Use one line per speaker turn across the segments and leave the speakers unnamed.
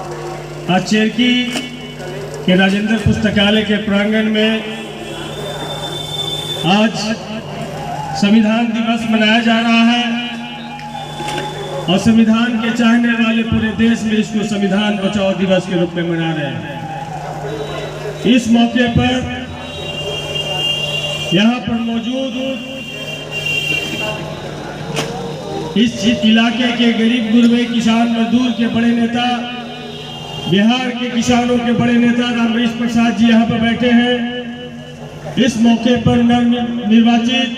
आज चेरकी के राजेंद्र पुस्तकालय के प्रांगण में आज संविधान दिवस मनाया जा रहा है और संविधान के चाहने वाले पूरे देश में इसको संविधान बचाओ दिवस के रूप में मना रहे हैं। इस मौके पर यहाँ पर मौजूद इस इलाके के गरीब गुरबे किसान मजदूर के बड़े नेता, बिहार के किसानों के बड़े नेता रामवृक्ष प्रसाद जी यहाँ पर बैठे हैं। इस मौके पर नवनिर्वाचित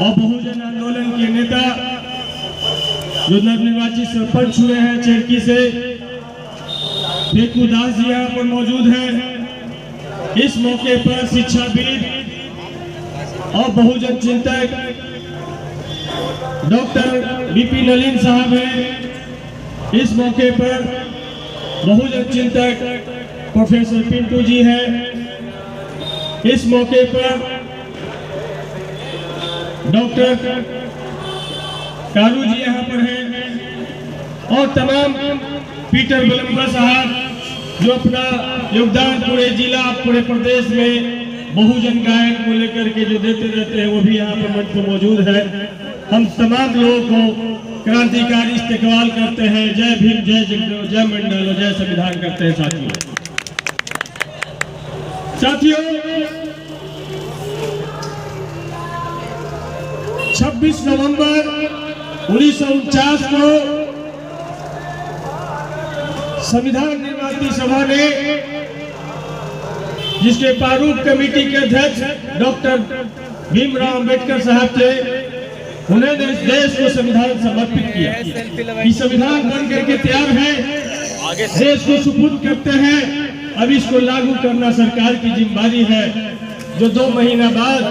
और बहुजन आंदोलन के नेता जो नवनिर्वाचित सरपंच हुए हैं चेरकी से, फेकू दास जी यहाँ पर मौजूद हैं। इस मौके पर शिक्षाविद और बहुजन चिंतक डॉक्टर बीपी नलिन साहब हैं। इस मौके पर बहुजन चिंतक प्रोफेसर पिंटू जी हैं। इस मौके पर डॉक्टर कालू जी यहाँ पर हैं और तमाम पीटर बलम्बा साहब जो अपना योगदान पूरे जिला पूरे प्रदेश में बहुजन गायन को लेकर के जो देते रहते हैं वो भी यहाँ पर मंच पर मौजूद है। हम तमाम लोगों को क्रांतिकारी इस्तेकबाल करते हैं। जय भीम, जय जगदेव, जय मंडल और जय संविधान करते हैं। साथियों 26 नवंबर 1949 को संविधान निर्माती सभा ने, जिसके प्रारूप कमेटी के अध्यक्ष डॉक्टर भीमराव अंबेडकर साहब थे, उन्होंने इस देश को संविधान समर्पित किया कि संविधान बन करके तैयार है, देश को सुपुर्द करते हैं। अब इसको लागू करना सरकार की जिम्मेदारी है। जो 2 महीना बाद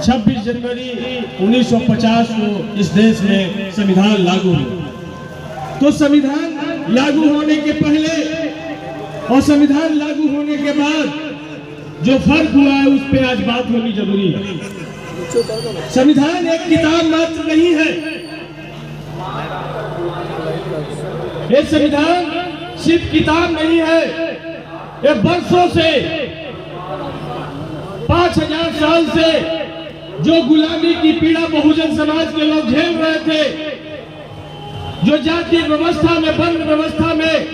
26 जनवरी 1950 को इस देश में संविधान लागू हुआ। तो संविधान लागू होने के पहले और संविधान लागू होने के बाद जो फर्क हुआ है उस पर आज बात होनी जरूरी है। संविधान एक किताब मात्र नहीं है। ये संविधान सिर्फ किताब नहीं है। ये बरसों से 5000 साल से जो गुलामी की पीड़ा बहुजन समाज के लोग झेल रहे थे, जो जाति व्यवस्था में, वर्ण व्यवस्था में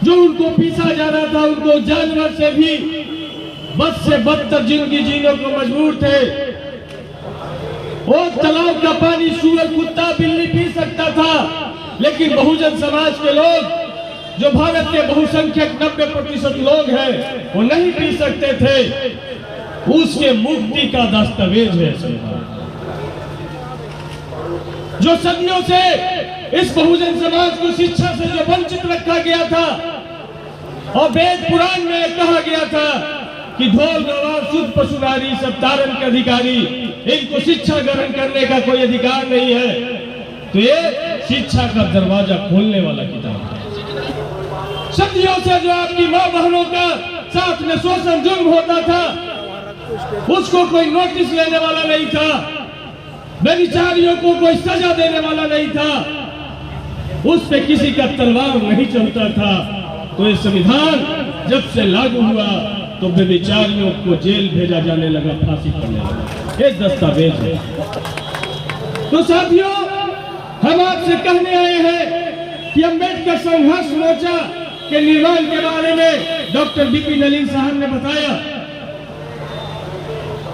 जो उनको पीसा जा रहा था, उनको जानवर से भी बद से बदतर जिंदगी जीने को मजबूर थे। वो तालाब का पानी सूअर, कुत्ता, बिल्ली पी सकता था, लेकिन बहुजन समाज के लोग जो भारत के बहुसंख्यक 90% लोग हैं वो नहीं पी सकते थे। उसके मुक्ति का दस्तावेज है जो सदियों से इस बहुजन समाज को शिक्षा से जो वंचित रखा गया था और वेद पुराण में कहा गया था कि ढोल गवार शुद्ध पशुनारी सब तारण के अधिकारी, इनको शिक्षा ग्रहण करने का कोई अधिकार नहीं है। तो ये शिक्षा का दरवाजा खोलने वाला किताब है। सदियों से जो आपकी माँ बहनों का साथ में शोषण जुर्म होता था, उसको कोई नोटिस लेने वाला नहीं था, बेविचारियों को कोई सजा देने वाला नहीं था, उस पे किसी का तलवार नहीं चलता था। तो ये संविधान जब से लागू हुआ तो बेविचारियों को जेल भेजा जाने लगा, फांसी पड़ने लगा। ये दस्तावेज है। तो साथियों, हम आपसे कहने आए हैं कि अम्बेडकर संघर्ष मोर्चा के निर्माण के बारे में डॉक्टर बीपी नलिन साहब ने बताया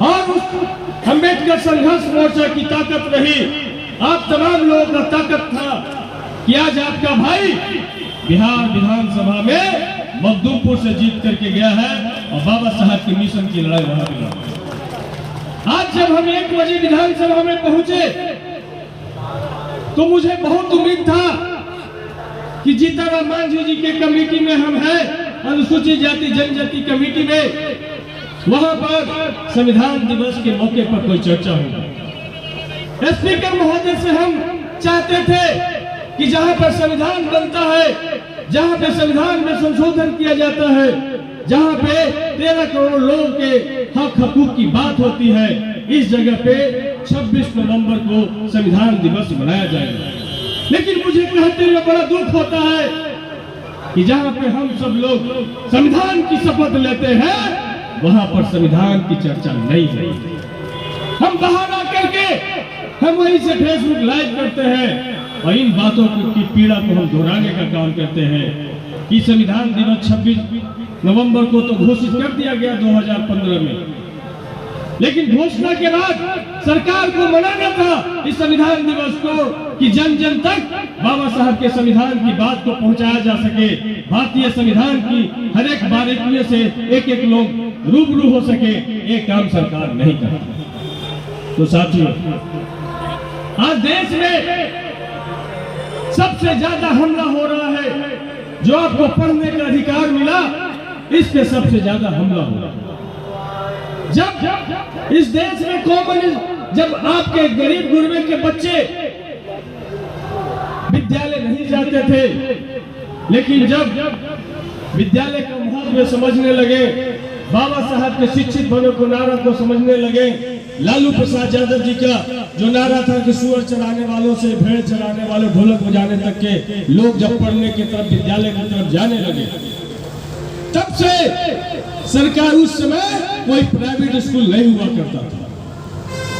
और उस अम्बेडकर संघर्ष मोर्चा की ताकत रही, आप तमाम लोगों का ताकत था कि आज आपका भाई बिहार विधानसभा में मखदूमपुर से जीत करके गया है और बाबा साहब के मिशन की लड़ाई वहां भी लड़ा। आज जब हम 1 बजे विधानसभा में पहुंचे तो मुझे बहुत उम्मीद था कि जीताराम मांझी जी के कमेटी में हम हैं, अनुसूचित जाति जनजाति कमेटी में, वहां पर संविधान दिवस के मौके पर कोई चर्चा होगी। स्पीकर महोदय से हम चाहते थे कि जहां पर संविधान बनता है, जहां पे संविधान में संशोधन किया जाता है, जहां पे 13 करोड़ लोगों के हक हकूक की बात होती है, इस जगह पे 26 नवंबर को संविधान दिवस मनाया जाएगा। लेकिन मुझे कहते हुए बड़ा दुख होता है कि जहां पे हम सब लोग संविधान की शपथ लेते हैं वहां पर संविधान की चर्चा नहीं होती। हम बाहर आकर के हम वहीं से फेसबुक लाइव करते हैं और इन बातों की पीड़ा को हम दोहराने का काम करते हैं कि संविधान दिवस 26 नवंबर को तो घोषित कर दिया गया 2015 में, लेकिन घोषणा के बाद सरकार को मनाना था इस संविधान दिवस को कि जन जन तक बाबा साहब के संविधान की बात को पहुंचाया जा सके, भारतीय संविधान की हर एक बारीकियों से एक एक लोग रूबरू हो सके। एक काम सरकार नहीं करती। तो साथियों, आज देश में सबसे ज्यादा हमला हो रहा है। जो आपको पढ़ने का अधिकार मिला, इस पे सबसे ज्यादा हमला हो रहा है। जब इस देश में कॉम्युनिस्ट, जब आपके गरीब गुरबे के बच्चे विद्यालय नहीं जाते थे, लेकिन जब विद्यालय का महत्व समझने लगे, बाबा साहब के शिक्षित बनो को नारा को समझने लगे, लालू प्रसाद यादव जी का जो नारा था कि सुअर चराने वालों से भेड़ चराने वाले ढोलक बजाने तक के लोग जब पढ़ने की तरफ, विद्यालय की तरफ जाने लगे, तब से सरकार, उस समय कोई प्राइवेट स्कूल नहीं हुआ करता था,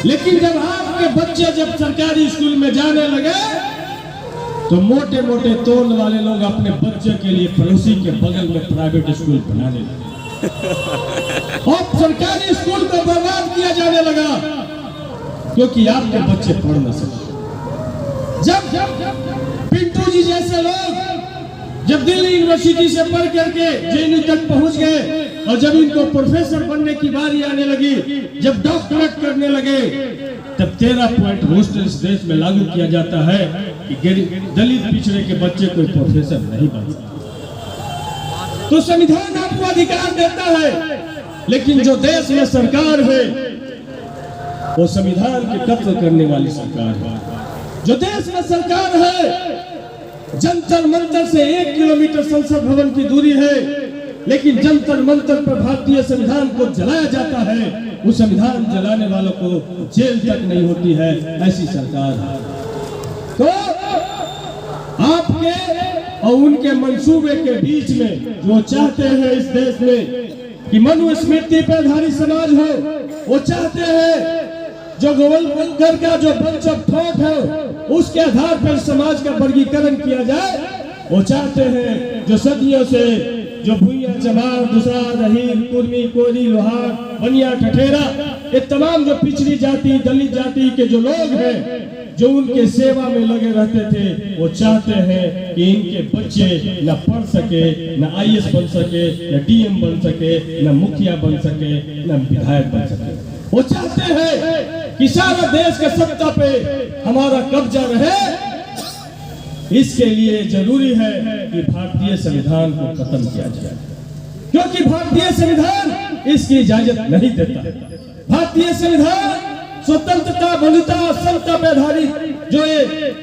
लेकिन जब आपके बच्चे जब सरकारी स्कूल में जाने लगे तो मोटे मोटे तोल वाले लोग अपने बच्चे के लिए पड़ोसी के बगल में प्राइवेट स्कूल बनाने लगे और सरकारी स्कूल को बर्बाद किया जाने लगा क्योंकि आपके बच्चे पढ़ न सके। जब पिंटू जी जैसे लोग जब दिल्ली यूनिवर्सिटी से पढ़ करके जेएनयू तक पहुंच गए और जब इनको प्रोफेसर बनने की बारी आने लगी, जब डॉक्टरेट करने लगे, तब 13 पॉइंट रोस्टर इस देश में लागू किया जाता है कि दलित पिछड़े के बच्चे कोई प्रोफेसर नहीं बन सकते। तो संविधान आपको अधिकार देता है, लेकिन जो देश में सरकार है वो संविधान के कत्ल करने वाली सरकार है। जो देश में सरकार है, जंतर मंतर से 1 किलोमीटर संसद भवन की दूरी है, लेकिन जंतर मंतर पर भारतीय संविधान को जलाया जाता है। उस संविधान जलाने वालों को जेल तक नहीं होती है, ऐसी सरकार है। तो आपके और उनके मंसूबे के बीच में जो चाहते हैं इस देश में कि मनुस्मृति पे आधारित समाज हो, वो चाहते हैं जो गोवलकर का जो बंच ऑफ थॉट है उसके आधार पर समाज का वर्गीकरण किया जाए। वो चाहते हैं जो सदियों से जो भूया, चमार, दुसार, रहीर, कुर्मी, कोरी, लोहार, बनिया, ठठेरा, ये तमाम जो पिछड़ी जाति, दलित जाति के जो लोग हैं जो उनके सेवा में लगे रहते थे, वो चाहते हैं कि इनके बच्चे न पढ़ सके, न IAS बन सके, न DM बन सके, न मुखिया बन सके, न विधायक बन सके। वो चाहते हैं कि सारा देश के सत्ता पे हमारा कब्जा रहे। इसके लिए जरूरी है कि भारतीय संविधान को खत्म किया जाए, क्योंकि भारतीय संविधान इसकी इजाजत नहीं देता। भारतीय संविधान स्वतंत्रता, बंधुता, समता पे आधारित जो ये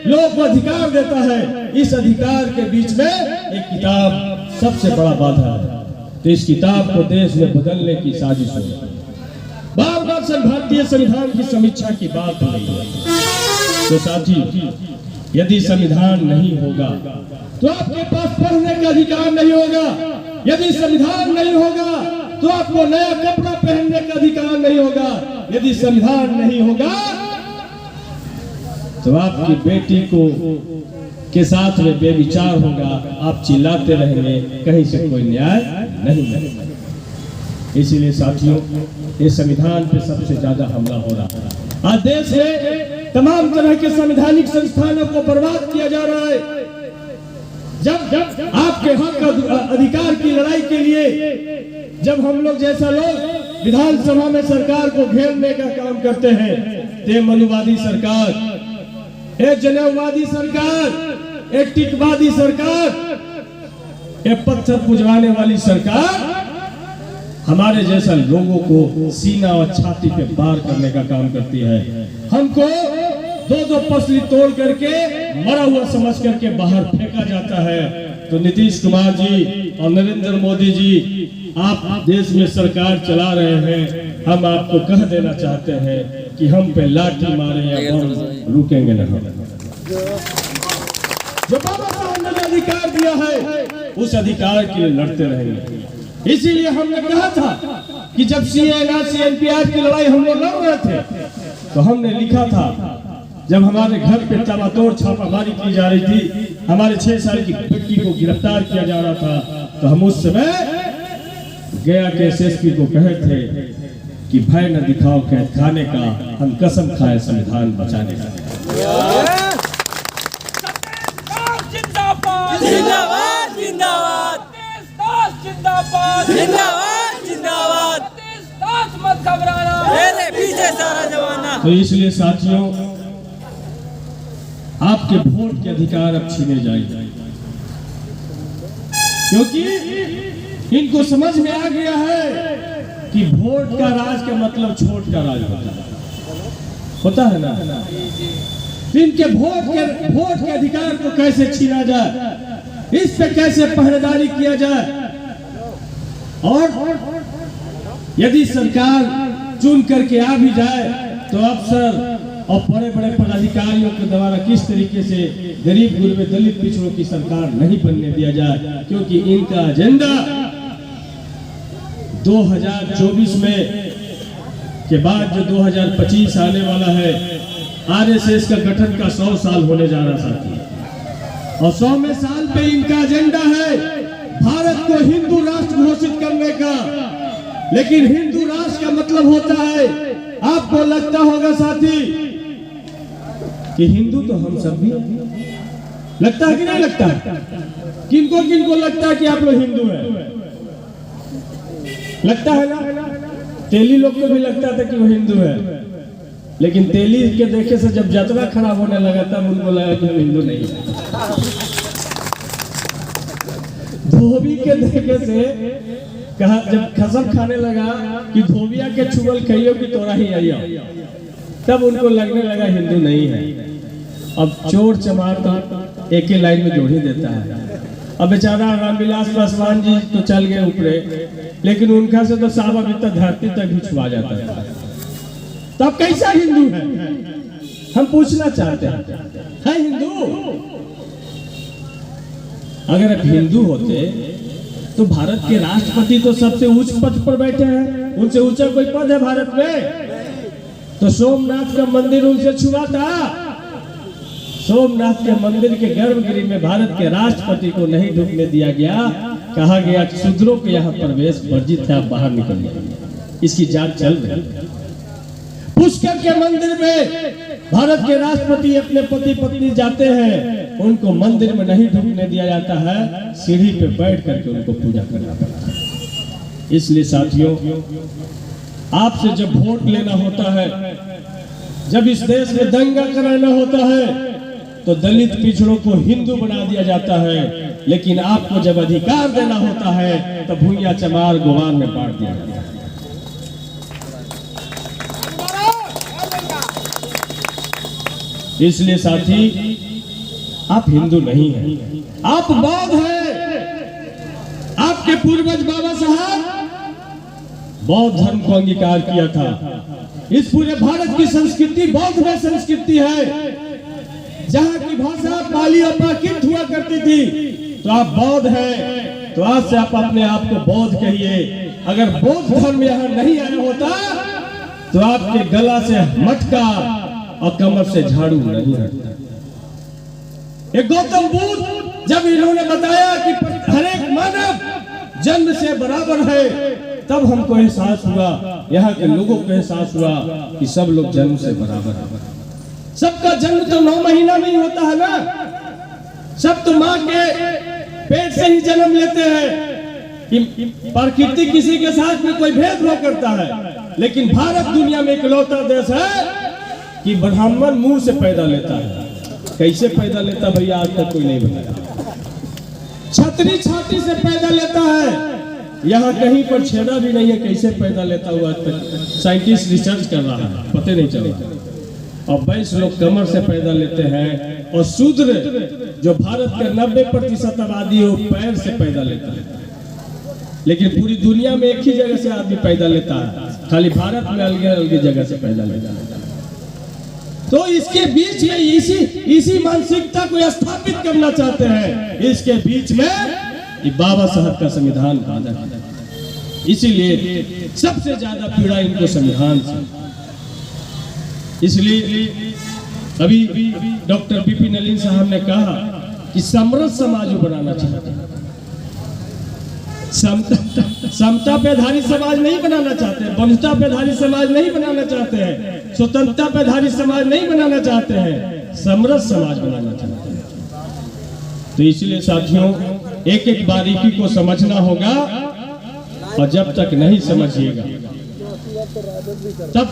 लोग को अधिकार देता है, इस अधिकार के बीच में एक किताब सबसे बड़ा बाधा है। तो इस किताब को देश में बदलने की साजिश हो रही है। बार बार से भारतीय संविधान की समीक्षा की बात हो रही है। तो साथी, यदि संविधान नहीं होगा तो आपके पास पढ़ने का अधिकार नहीं होगा। यदि संविधान नहीं होगा तो आपको नया कपड़ा पहनने का अधिकार नहीं होगा। यदि संविधान नहीं होगा तो आपकी बेटी को के साथ में बेविचार होगा, आप चिल्लाते रहेंगे, कहीं से कोई न्याय नहीं मिलेगा। इसीलिए साथियों, ये संविधान पे सबसे ज्यादा हमला हो रहा है। आज देश में तमाम तरह के संवैधानिक संस्थानों को बर्बाद किया जा रहा है। जब आपके हक अधिकार की लड़ाई के लिए जब हम लोग जैसा लोग विधानसभा में सरकार को घेरने का काम करते हैं, ये मनुवादी सरकार, एक जनवादी सरकार, एक टिकवादी सरकार, एक पत्थर पुजवाने वाली सरकार हमारे जैसा लोगों को सीना और छाती पे वार करने का काम करती है। हमको दो पसली तोड़ करके मरा हुआ समझ करके बाहर फेंका जाता है। तो नीतीश कुमार जी और नरेंद्र मोदी जी, आप देश में सरकार चला रहे हैं, हम आपको कह देना चाहते हैं कि हम पे लाठी मारे या बम रुकेंगे नहीं। जो बाबा साहब ने अधिकार दिया है उस अधिकार के लिए लड़ते रहेंगे। इसीलिए हमने कहा था कि जब CNR CNPR की लड़ाई हम लोग लड़ रहे थे तो हमने लिखा था, जब हमारे घर पे ताबड़तोड़ छापामारी की जा रही थी, हमारे 6 साल की बेटी को गिरफ्तार किया जा रहा था, तो हम उस समय गया के SSP को कहे थे कि भय न दिखाओ कैद खाने का, हम कसम खाए संविधान बचाने का।
जिंदाबाद जिंदाबाद जिंदाबाद जिंदाबाद जिंदाबाद मत घबराना, मेरे पीछे सारा जमाना।
तो इसलिए साथियों, आपके वोट के अधिकार अब छीने जाएंगे, क्योंकि इनको समझ में आ गया है कि वोट का राज का मतलब छोट का राज होता है ना। इनके वोट के अधिकार को कैसे छीना जाए, इस पे कैसे पहरेदारी किया जाए, और यदि सरकार चुन करके आ भी जाए तो अफसर और बड़े बड़े पदाधिकारियों के द्वारा किस तरीके से गरीब गुरबे दलित पिछड़ों की सरकार नहीं बनने दिया जाए, क्योंकि इनका एजेंडा 2024 में के बाद जो 2025 आने वाला है, RSS का गठन का 100 साल होने जा रहा साथी, और 100वें साल पे इनका एजेंडा है भारत को हिंदू राष्ट्र घोषित करने का। लेकिन हिंदू राष्ट्र का मतलब होता है, आपको लगता होगा साथी कि हिंदू तो हम सब भी लगता है कि नहीं लगता? किनको किनको लगता है कि आप लोग हिंदू हैं? लगता है ना? तेली लोग को भी लगता था कि वो हिंदू है, लेकिन तेली के देखे से जब यात्रा खराब होने लगा तब उनको लगा कि हम हिंदू नहीं है। धोबी के देखे से कहा, जब कसम खाने लगा कि धोबिया के चुगल कहियो कि तोरा ही आइयो, तब उनको लगने लगा हिंदू नहीं है। अब चोर चमार तो एक ही लाइन में जोड़ ही देता है। अब बेचारा रामविलास पासवान जी तो चल गए ऊपरे, लेकिन उनका से तो साहब अभी तक धरती तक भी छुआ जाता है। तब कैसा हिंदू है, हम पूछना चाहते हैं हिंदू? अगर आप हिंदू होते तो भारत के राष्ट्रपति तो सबसे उच्च पद पर बैठे हैं, उनसे ऊंचा कोई पद है भारत में? तो सोमनाथ का मंदिर उनसे छुआ था। सोमनाथ के मंदिर के गर्भगृह में भारत के राष्ट्रपति को नहीं ढुकने दिया गया, कहा गया शूद्रों के यहाँ प्रवेश वर्जित है, आप बाहर निकलिए। इसकी जांच चल रही है। पुष्कर के मंदिर में भारत के राष्ट्रपति अपने पति पत्नी जाते हैं, उनको मंदिर में नहीं ढुकने दिया जाता है, सीढ़ी पे बैठ करके उनको पूजा करना पड़ता है। इसलिए साथियों, आपसे जब वोट लेना होता है, जब इस देश में दंगा कराना होता है, तो दलित पिछड़ों को हिंदू बना दिया जाता है, लेकिन आपको जब अधिकार देना होता है तो भूया चमार गुवार में बांट दिया जाता है। इसलिए साथी, आप हिंदू नहीं हैं, आप बौद्ध हैं। आपके पूर्वज बाबा साहब बौद्ध धर्म को अंगीकार किया था। इस पूरे भारत की संस्कृति बौद्ध में संस्कृति है। जहाँ की भाषा पाली और प्राकृत हुआ करती थी, तो आप बौद्ध हैं, तो आज से आप अपने आप को बौद्ध कहिए। अगर बौद्ध धर्म यहाँ नहीं आया होता तो आपके गला से मटका और कमर से झाड़ू नहीं हटता। एक गौतम बुद्ध जब इन्होंने बताया कि हर एक मानव जन्म से बराबर है, तब हमको एहसास हुआ, यहाँ के लोगों को एहसास हुआ कि सब लोग जन्म से बराबर है। सबका जन्म तो 9 महीना में ही होता है ना। सब तो माँ के पेट से ही जन्म लेते हैं। कि प्रकृति किसी के साथ में कोई भेदभाव करता है, लेकिन भारत दुनिया में इकलौता देश है कि ब्राह्मण मुंह से पैदा लेता है। कैसे पैदा लेता भैया, आज तक कोई नहीं बताया। छतरी छाती से पैदा लेता है, यहाँ कहीं पर छेड़ा भी नहीं है। कैसे पैदा लेता हुआ आज तक साइंटिस्ट रिसर्च कर रहा है, पता नहीं चला। और 22 लोग कमर से पैदा लेते हैं, और शूद्र जो भारत के 90% आबादी है, पैर से पैदा लेता है। लेकिन पूरी दुनिया में एक ही जगह से आदमी पैदा लेता है, खाली भारत में अलग अलग जगह से पैदा लेता है। तो इसके बीच में इसी मानसिकता को स्थापित करना चाहते हैं। इसके बीच में ये बाबा साहब का संविधान बाधक है। इसीलिए सबसे ज्यादा पीड़ा इनको संविधान से। इसलिए अभी डॉक्टर बीपी नलिन साहब ने कहा कि समरस समाज बनाना चाहते हैं, समता पे आधारित समाज नहीं बनाना चाहते हैं, बंधुता पे आधारित समाज नहीं बनाना चाहते हैं, स्वतंत्रता पे आधारित समाज नहीं बनाना चाहते हैं, समरस समाज बनाना चाहते हैं। तो इसलिए साथियों एक एक बारीकी को समझना होगा, और जब तक नहीं समझिएगा तब